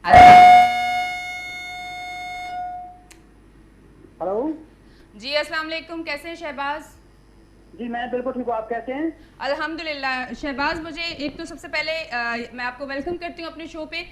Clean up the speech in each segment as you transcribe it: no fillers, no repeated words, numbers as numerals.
Hello जी, अस्सलाम वालेकुम, कैसे हैं शहबाज? जी मैं बिल्कुल ठीक हूँ, आप कैसे हैं? अल्हम्दुलिल्लाह। शहबाज, मुझे एक तो सबसे पहले मैं आपको वेलकम करती हूँ अपने शो पे।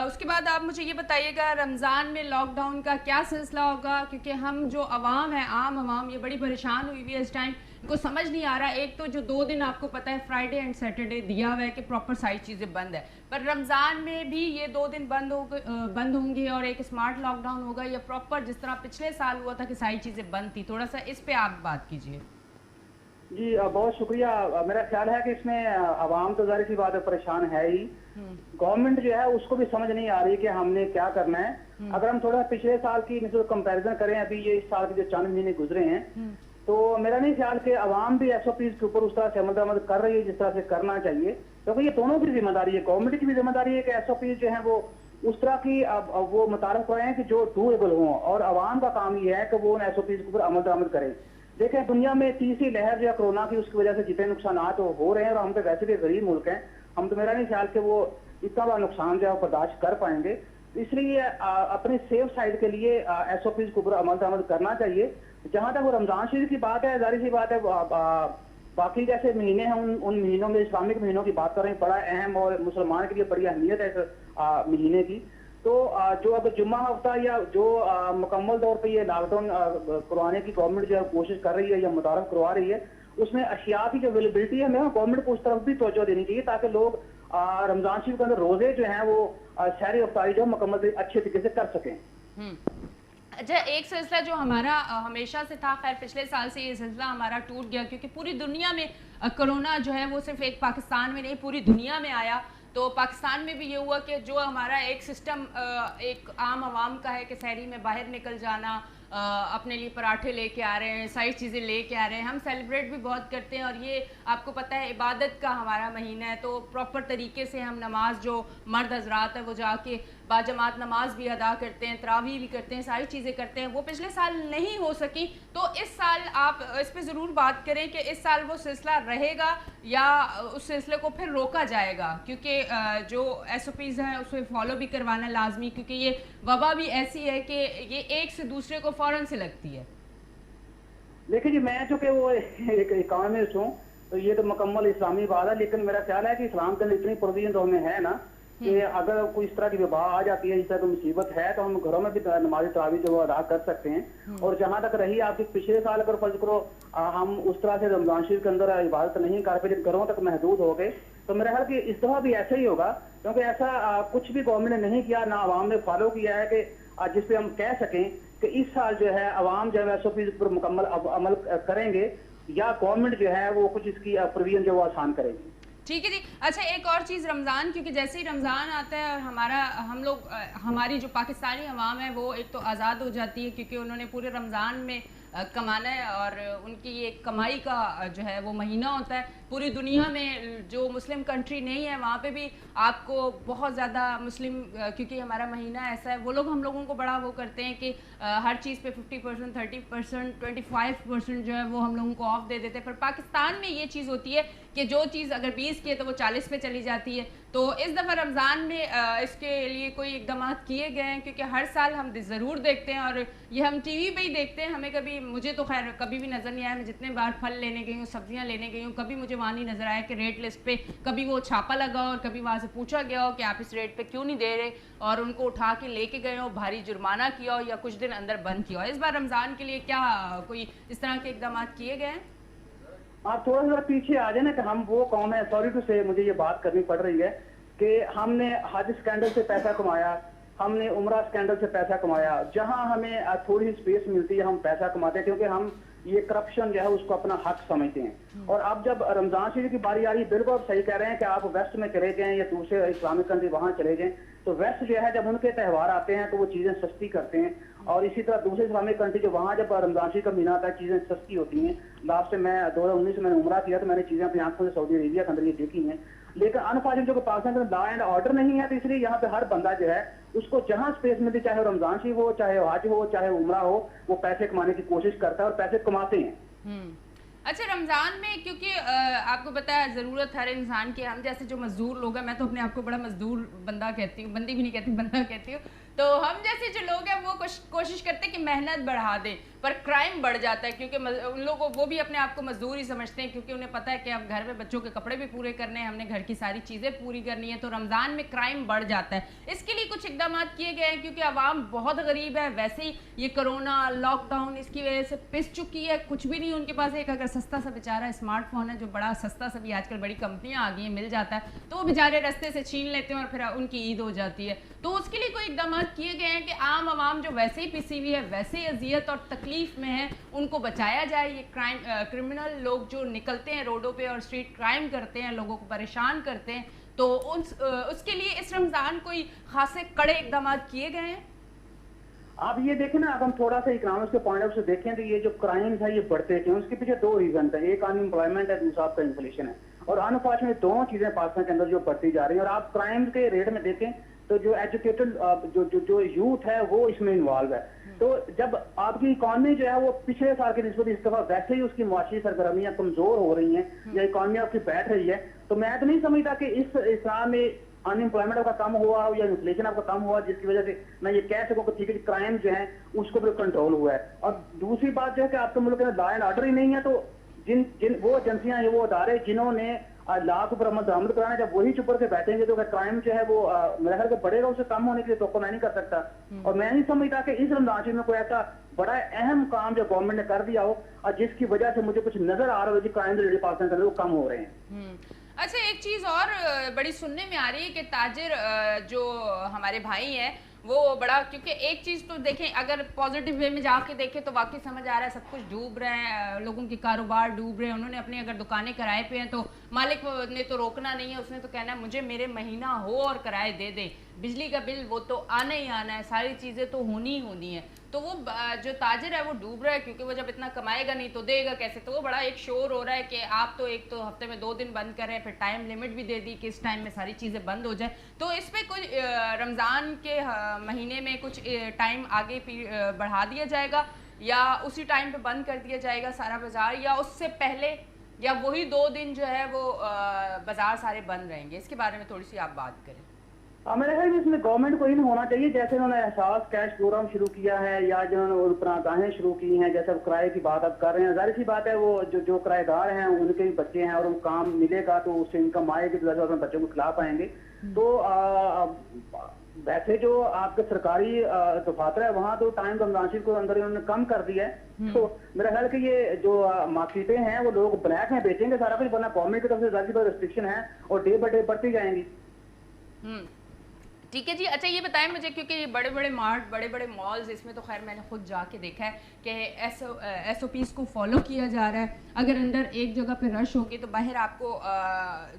उसके बाद आप मुझे ये बताइएगा रमज़ान में लॉकडाउन का क्या सिलसिला होगा, क्योंकि हम जो अवाम है, आम अवाम, ये बड़ी परेशान हुई हुई है इस टाइम। इनको समझ नहीं आ रहा। एक तो जो 2 दिन आपको पता है फ्राइडे एंड सैटरडे दिया हुआ है कि प्रॉपर सारी चीज़ें बंद है, पर रमज़ान में भी ये 2 दिन बंद होंगे और एक स्मार्ट लॉकडाउन होगा या प्रॉपर जिस तरह पिछले साल हुआ था कि सारी चीज़ें बंद थी? थोड़ा सा इस पर आप बात कीजिए। जी बहुत शुक्रिया। मेरा ख्याल है कि इसमें आवाम तो ज़ाहिर सी बात है परेशान है ही। गवर्नमेंट जो है उसको भी समझ नहीं आ रही कि हमने क्या करना है। अगर हम थोड़ा पिछले साल की कंपैरिजन करें, अभी ये इस साल के जो चंद महीने गुजरे हैं, तो मेरा नहीं ख्याल कि आवाम भी एसओपीज के ऊपर उस तरह से अमल दरामद कर रही है जिस तरह से करना चाहिए, क्योंकि ये दोनों की जिम्मेदारी है। गवर्नमेंट की भी जिम्मेदारी है कि एसओपीज जो है वो उस तरह की वो मुतारफ कराएं कि जो डूएबल हों, और आवाम का काम ये है कि वो उन एसओपीज के ऊपर अमल दरामद करें। देखें, दुनिया में तीसरी लहर जो है कोरोना की, उसकी वजह से जितने नुकसान हो रहे हैं, और हम तो वैसे भी गरीब मुल्क हैं, हम तो मेरा नहीं ख्याल कि वो इतना बड़ा नुकसान जो है बर्दाश्त कर पाएंगे। इसलिए अपने सेफ साइड के लिए एसओपीज के ऊपर अमल दरामद करना चाहिए। जहां तक वो रमजान शरीफ की बात है, जाहिर सी बात है बाकी जैसे महीने हैं उन महीनों में, इस्लामिक महीनों की बात कर रहे हैं, बड़ा अहम और मुसलमान के लिए बड़ी अहमियत है इस महीने की। तो जो अब जुम्मा हफ्ता या जो मुकम्मल तौर पे ये लॉकडाउन करवाने की गवर्नमेंट जो है कोशिश कर रही है या मुतारफ करवा रही है, उसमें अशिया की जो अवेलेबिलिटी है, हमें गवर्नमेंट को उस तरफ भी तवज्जो देनी चाहिए, ताकि लोग रमजान शरीफ के अंदर रोजे जो हैं वो सहरी अफ्तारी जो मुकम्मल अच्छे तरीके से कर सकें। अच्छा, एक सिलसिला जो हमारा हमेशा से था, खैर पिछले साल से ये सिलसिला हमारा टूट गया, क्योंकि पूरी दुनिया में कोरोना जो है वो सिर्फ एक पाकिस्तान में नहीं पूरी दुनिया में आया। तो पाकिस्तान में भी ये हुआ कि जो हमारा एक सिस्टम एक आम आवाम का है कि शहरी में बाहर निकल जाना, अपने लिए पराठे लेके आ रहे हैं, सारी चीज़ें लेके आ रहे हैं, हम सेलिब्रेट भी बहुत करते हैं, और ये आपको पता है इबादत का हमारा महीना है, तो प्रॉपर तरीके से हम नमाज, जो मर्द हजरात है वो जाके बाजमात नमाज भी अदा करते हैं, तरावी भी करते हैं, सारी चीज़ें करते हैं, वो पिछले साल नहीं हो सकी। तो इस साल आप इस पर ज़रूर बात करें कि इस साल वो सिलसिला रहेगा या उस सिलसिले को फिर रोका जाएगा, क्योंकि जो एसओपीज़ हैं उसे फॉलो भी करवाना लाजमी, क्योंकि ये वबा भी ऐसी है कि ये एक से दूसरे को फौरन से लगती है। देखिए जी, मैं चूंकि वो एक इकोनॉमिस्ट हूँ, तो ये तो मुकम्मल इस्लामी बात है, लेकिन मेरा ख्याल है कि इस्लाम के अंदर इतनी प्रोविजन तो हमें है ना कि अगर कोई इस तरह की वबा आ जाती है, इस तरह की मुसीबत है, तो हम घरों में भी नमाज तरावी जो अदा कर सकते हैं। और जहां तक रही आपकी पिछले साल, अगर फर्ज करो हम उस तरह से रमजान शरीफ के अंदर इबादत नहीं कर पाए, घरों तक महदूद हो गए, तो मेरा ख्याल कि इस दफा भी ऐसा ही होगा, क्योंकि ऐसा कुछ भी गवर्नमेंट ने नहीं किया, ना आवाम ने फॉलो किया है कि जिसपे हम कह सकें कि इस साल जो है अवाम जो है एसओपी पर मुकम्मल अमल करेंगे, या गवर्नमेंट जो है वो कुछ इसकी प्रोविजन जो वो आसान करेगी। ठीक है जी। अच्छा, एक और चीज़, रमज़ान, क्योंकि जैसे ही रमज़ान आता है और हम लोग हमारी जो पाकिस्तानी अवाम है वो एक तो आज़ाद हो जाती है, क्योंकि उन्होंने पूरे रमज़ान में कमाना है, और उनकी ये कमाई का जो है वो महीना होता है। पूरी दुनिया में जो मुस्लिम कंट्री नहीं है वहाँ पे भी आपको बहुत ज़्यादा मुस्लिम, क्योंकि हमारा महीना ऐसा है, वो लोग हम लोगों को बड़ा वो करते हैं कि हर चीज़ पे 50%, 30%, 25% जो है वो हम लोगों को ऑफ दे देते हैं। पर पाकिस्तान में ये चीज़ होती है कि जो चीज़ अगर 20 की है तो वो 40 पे चली जाती है। तो इस दफ़ा रमज़ान में इसके लिए कोई इकदाम किए गए हैं? क्योंकि हर साल हम ज़रूर देखते हैं, और ये हम टीवी पे ही देखते हैं, हमें कभी, मुझे तो खैर कभी भी नज़र नहीं आया। मैं जितने बार फल लेने गई हूँ, सब्जियाँ लेने गई हूँ, कभी मुझे वहाँ नहीं नज़र आया कि रेट लिस्ट पे कभी वो छापा लगा और कभी वहाँ से पूछा गया हो कि आप इस रेट पे क्यों नहीं दे रहे, और उनको उठा के लेके गए हो, भारी जुर्माना किया हो या कुछ दिन अंदर बंद किया हो। इस बार रमज़ान के लिए क्या कोई इस तरह के इकदाम किए गए हैं? आप थोड़ा सा पीछे आ जाए ना, कि हम वो कौम है, सॉरी टू से मुझे ये बात करनी पड़ रही है कि हमने हज स्कैंडल से पैसा कमाया, हमने उम्रा स्कैंडल से पैसा कमाया, जहां हमें थोड़ी स्पेस मिलती है हम पैसा कमाते हैं, क्योंकि हम ये करप्शन जो है उसको अपना हक समझते हैं। और अब जब रमजान शरीफ की बारी आ रही है, बिल्कुल आप सही कह रहे हैं कि आप वेस्ट में चले जाएं या दूसरे इस्लामिक कंट्री वहां चले जाएं, तो वेस्ट जो है जब उनके त्यौहार आते हैं तो वो चीजें सस्ती करते हैं, और इसी तरह दूसरे इस्लामिक कंट्री जो वहाँ जब रमजान शरीफ का महीना आता है चीजें सस्ती होती हैं। लास्ट में 2019 में मैंने उम्रा किया, तो मैंने चीजें अपनी आंखों से सऊदी अरेबिया के अंदर ये देखी हैं। लेकिन अनफॉर्चुनेटली जो पाकिस्तान में लॉ एंड ऑर्डर नहीं है, तो इसलिए यहाँ पे हर बंदा जो है उसको जहां स्पेस मिलती, चाहे रमजान शरीफ हो, चाहे हज हो, चाहे उम्रा हो, वो पैसे कमाने की कोशिश करता है और पैसे कमाते हैं। اچھا رمضان میں کیونکہ آپ کو پتا ہے ضرورت ہر انسان کی, ہم جیسے جو مزدور لوگ ہیں, میں تو اپنے آپ کو بڑا مزدور بندہ کہتی ہوں, بندی بھی نہیں کہتی, بندہ کہتی ہوں, تو ہم جیسے جو لوگ ہیں وہ کوشش کرتے ہیں کہ محنت بڑھا دیں, پر کرائم بڑھ جاتا ہے کیونکہ ان لوگوں وہ بھی اپنے آپ کو مزدور ہی سمجھتے ہیں, کیونکہ انہیں پتہ ہے کہ اب گھر میں بچوں کے کپڑے بھی پورے کرنے ہیں, ہم نے گھر کی ساری چیزیں پوری کرنی ہے, تو رمضان میں کرائم بڑھ جاتا ہے. اس کے لیے کچھ اقدامات کیے گئے ہیں کیونکہ عوام بہت غریب ہے, ویسے ہی یہ کرونا لاک ڈاؤن اس کی وجہ سے پس چکی ہے, کچھ بھی نہیں ان کے پاس. ایک اگر سستا سا بیچارہ اسمارٹ فون ہے جو بڑا سستا سا بھی آج کل بڑی کمپنیاں آ گئی ہیں مل جاتا ہے, تو وہ بیچارے رستے سے چھین لیتے ہیں اور پھر ان کی عید ہو جاتی ہے. تو اس کے لیے کوئی اقدامات کیے گئے ہیں کہ عام عوام جو ویسے ہی پسی ہوئی ہے, ویسے ہی اذیت اور تکلیف میں ہے, ان کو بچایا جائے. یہ کرمنل لوگ جو نکلتے ہیں روڈوں پہ اور اسٹریٹ کرائم کرتے ہیں, لوگوں کو پریشان کرتے ہیں, تو اس کے لیے اس رمضان کوئی خاصے کڑے اقدامات کیے گئے ہیں؟ آپ یہ دیکھیں نا, اگر ہم تھوڑا سا اکنامکس کے پوائنٹ آف سے دیکھیں تو یہ جو کرائمز ہے یہ بڑھتے ہیں, اس کے پیچھے دو ریزن ہیں. ایک ان امپلائمنٹ ہے, دوسرا آپ کا انفلیشن ہے, اور انفارچونیٹلی دونوں چیزیں پاکستان کے اندر جو بڑھتی جا رہی ہیں. اور آپ کرائم کے ریٹ میں دیکھیں تو جو ایجوکیٹڈ جو یوتھ ہے وہ اس میں انوالو ہے. تو جب آپ کی اکانومی جو ہے وہ پچھلے سال کی نسبت اس دفعہ ویسے ہی اس کی معاشی سرگرمیاں کمزور ہو رہی ہیں یا اکانومی آپ کی بیٹھ رہی ہے, تو میں تو نہیں سمجھتا کہ اس اسلام میں ان امپلائمنٹ آپ کا کم ہوا یا انفلیشن آپ کا کم ہوا جس کی وجہ سے میں یہ کہہ سکوں کہ ٹھیک ہے کرائم جو ہیں اس کو بھی کنٹرول ہوا ہے. اور دوسری بات جو ہے کہ آپ کے ملک کے لا اینڈ آرڈر ہی نہیں ہے, تو جن وہ ایجنسیاں وہ ادارے جنہوں نے لا کے اوپر عمل درآمد کرانا, جب وہی چپ کر کے بیٹھیں گے تو کرائم جو ہے وہ میرا خیال کہ بڑھے گا, اسے کم ہونے کے لیے توقع میں نہیں کر سکتا. اور میں نہیں سمجھتا کہ اس رمضان شریف میں کوئی ایسا بڑا اہم کام جو گورنمنٹ نے کر دیا ہو اور جس کی وجہ سے مجھے کچھ نظر آ رہا ہو کہ کرائم جو پاکستان کے اندر وہ کم ہو رہے ہیں. اچھا ایک چیز اور بڑی سننے میں آ رہی ہے کہ تاجر جو ہمارے بھائی ہیں وہ بڑا, کیونکہ ایک چیز تو دیکھیں اگر پازیٹیو وے میں جا کے دیکھیں تو واقعی سمجھ آ رہا ہے سب کچھ ڈوب رہے ہیں, لوگوں کے کاروبار ڈوب رہے ہیں. انہوں نے اپنی اگر دکانیں کرائے پہ ہیں تو مالک نے تو روکنا نہیں ہے, اس نے تو کہنا ہے مجھے میرے مہینہ ہو اور کرائے دے دیں, بجلی کا بل وہ تو آنا ہی آنا ہے, ساری چیزیں تو ہونی ہی ہونی ہے. تو وہ جو تاجر ہے وہ ڈوب رہا ہے کیونکہ وہ جب اتنا کمائے گا نہیں تو دے گا کیسے. تو وہ بڑا ایک شور ہو رہا ہے کہ آپ تو ایک تو ہفتے میں 2 دن بند کریں, پھر ٹائم لمٹ بھی دے دی کہ اس ٹائم میں ساری چیزیں بند ہو جائیں. تو اس پہ کوئی رمضان کے مہینے میں کچھ ٹائم آگے بڑھا دیا جائے گا یا اسی ٹائم پہ بند کر دیا جائے گا سارا بازار, یا اس سے پہلے, یا وہی 2 دن جو ہے وہ بازار سارے بند رہیں گے؟ اس کے بارے میں تھوڑی سی آپ بات کریں. میرے خیال میں اس میں گورنمنٹ کو ہی نہیں ہونا چاہیے, جیسے انہوں نے احساس کیش پروگرام شروع کیا ہے یا جو انہوں نے پناہگاہیں شروع کی ہیں, جیسے کرائے کی بات آپ کر رہے ہیں, ظاہر سی بات ہے وہ جو کرایہ دار ہیں ان کے بھی بچے ہیں اور ان کو کام ملے گا تو اس سے انکم آئے گی, تو اپنے بچوں کو کھلا پائیں گے. تو ویسے جو آپ کے سرکاری دفاتر ہے وہاں تو ٹائم رمضان شریف کو اندر انہوں نے کم کر دیا ہے. تو میرا خیال کہ یہ جو مارکیٹیں ہیں وہ لوگ بلیک میں بیچیں گے سارا کچھ, ورنہ گورنمنٹ کی طرف سے ظاہر سی بات ریسٹرکشن ہے اور ڈے بائی ڈے بڑھتی جائیں گی. ٹھیک ہے جی. اچھا یہ بتائیں مجھے, کیونکہ یہ بڑے بڑے مارٹ, بڑے بڑے مالز, اس میں تو خیر میں نے خود جا کے دیکھا ہے کہ ایس او پیز کو فالو کیا جا رہا ہے. اگر اندر ایک جگہ پہ رش ہوگی تو باہر آپ کو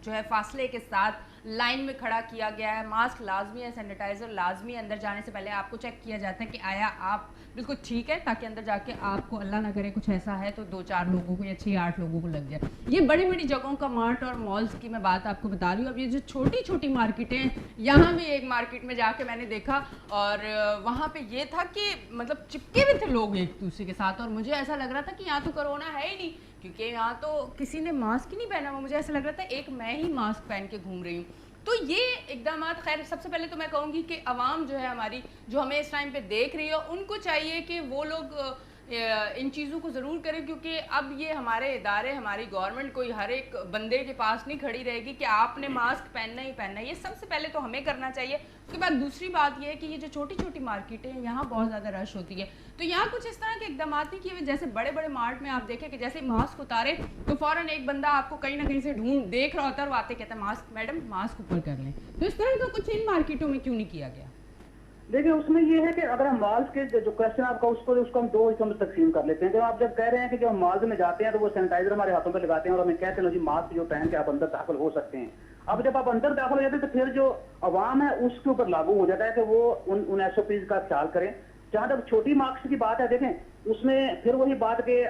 جو ہے فاصلے کے ساتھ لائن میں کھڑا کیا گیا ہے, ماسک لازمی ہے, سینیٹائزر لازمی ہے, اندر جانے سے پہلے آپ کو چیک کیا جاتا ہے کہ آیا آپ بالکل ٹھیک ہے, تاکہ اندر جا کے آپ کو اللہ نہ کرے کچھ ایسا ہے تو 2-4 لوگوں کو یا 6-8 لوگوں کو لگ جائے. یہ بڑی بڑی جگہوں کا مارٹ اور مالز کی میں بات آپ کو بتا رہی ہوں. اب یہ جو چھوٹی چھوٹی مارکیٹیں ہیں, یہاں بھی ایک مارکیٹ میں جا کے میں نے دیکھا اور وہاں پہ یہ تھا کہ مطلب چپکے ہوئے تھے لوگ ایک دوسرے کے ساتھ, اور مجھے ایسا لگ رہا تھا کہ یہاں تو کرونا ہے ہی نہیں, کیونکہ یہاں تو کسی نے ماسک ہی نہیں پہنا ہوا. مجھے ایسا لگ رہا تھا ایک میں ہی ماسک پہن کے گھوم رہی ہوں. تو یہ اقدامات, خیر سب سے پہلے تو میں کہوں گی کہ عوام جو ہے ہماری, جو ہمیں اس ٹائم پہ دیکھ رہی ہے, ان کو چاہیے کہ وہ لوگ ان چیزوں کو ضرور کریں, کیونکہ اب یہ ہمارے ادارے, ہماری گورنمنٹ کوئی ہر ایک بندے کے پاس نہیں کھڑی رہے گی کہ آپ نے ماسک پہننا ہی پہننا ہے. یہ سب سے پہلے تو ہمیں کرنا چاہیے. اس کے بعد دوسری بات یہ ہے کہ یہ جو چھوٹی چھوٹی مارکیٹیں ہیں یہاں بہت زیادہ رش ہوتی ہے, تو یہاں کچھ اس طرح کے اقدامات نہیں کیے ہوئے. جیسے بڑے بڑے مارٹ میں آپ دیکھیں کہ جیسے ماسک اتارے تو فوراً ایک بندہ آپ کو کہیں نہ کہیں سے ڈھونڈ دیکھ رہا ہوتا ہے, اور وہ آتے کہتا ہے ماسک, میڈم ماسک اوپر کر لیں. تو اس طرح کا کچھ ان مارکیٹوں میں کیوں نہیں کیا گیا؟ دیکھیں اس میں یہ ہے کہ اگر ہم مالز کے جو کوشچن آپ کا اس کو ہم 2 حصوں میں تقسیم کر لیتے ہیں. کہ آپ جب کہہ رہے ہیں کہ جب ہم مالز میں جاتے ہیں تو وہ سینیٹائزر ہمارے ہاتھوں پہ لگاتے ہیں اور ہمیں کہتے ہیں جی ماسک جو پہن کے آپ اندر داخل ہو سکتے ہیں. اب جب آپ اندر داخل ہو جاتے ہیں تو پھر جو عوام ہے اس کے اوپر لاگو ہو جاتا ہے کہ وہ ان ایس او پیز کا خیال کریں. جہاں تک چھوٹی مارکس کی بات ہے, دیکھیں اس میں پھر وہی بات کہ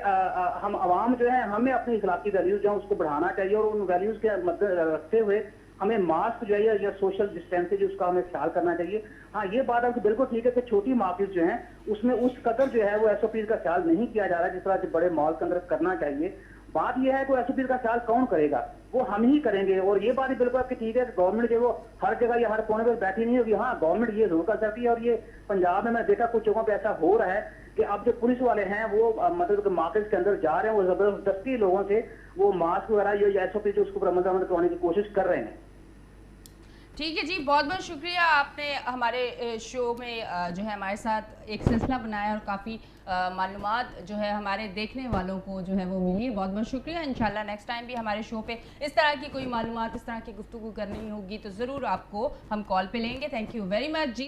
ہم عوام جو ہے ہمیں اپنی اخلاقی ویلیوز جو ہیں اس کو بڑھانا چاہیے, اور ان ویلیوز کے مد رکھتے ہوئے ہمیں ماسک جو ہے یا سوشل ڈسٹینس اس کا ہمیں خیال کرنا چاہیے. ہاں یہ بات آپ کی بالکل ٹھیک ہے کہ چھوٹی مارکیٹ جو ہیں اس میں اس قدر جو ہے وہ ایس او پیز کا خیال نہیں کیا جا رہا جس طرح بڑے مال کے اندر کرنا چاہیے. बात यह है कि एसओपी का ख्याल कौन करेगा, वो हम ही करेंगे। और ये बात बिल्कुल आपकी ठीक है कि गवर्नमेंट जो वो हर जगह या हर कोने पर बैठी नहीं होगी। हाँ, गवर्नमेंट ये जरूर कर सकती है, और ये पंजाब में मैंने देखा कुछ जगहों पे ऐसा हो रहा है कि अब जो पुलिस वाले हैं वो मतलब मार्केट के अंदर जा रहे हैं, वो जबरदस्ती लोगों से वो मास्क वगैरह ये एसओपी जो उसको अमल करवाने की कोशिश कर रहे हैं। ठीक है जी, बहुत बहुत शुक्रिया, आपने हमारे शो में जो है हमारे साथ एक सिलसिला बनाया और काफ़ी मालूमात जो है हमारे देखने वालों को जो है वो मिली। बहुत बहुत शुक्रिया। इंशाल्लाह नेक्स्ट टाइम भी हमारे शो पे इस तरह की कोई मालूमात, इस तरह की गुफ्तगू करनी होगी तो ज़रूर आपको हम कॉल पे लेंगे। Thank you very much ji.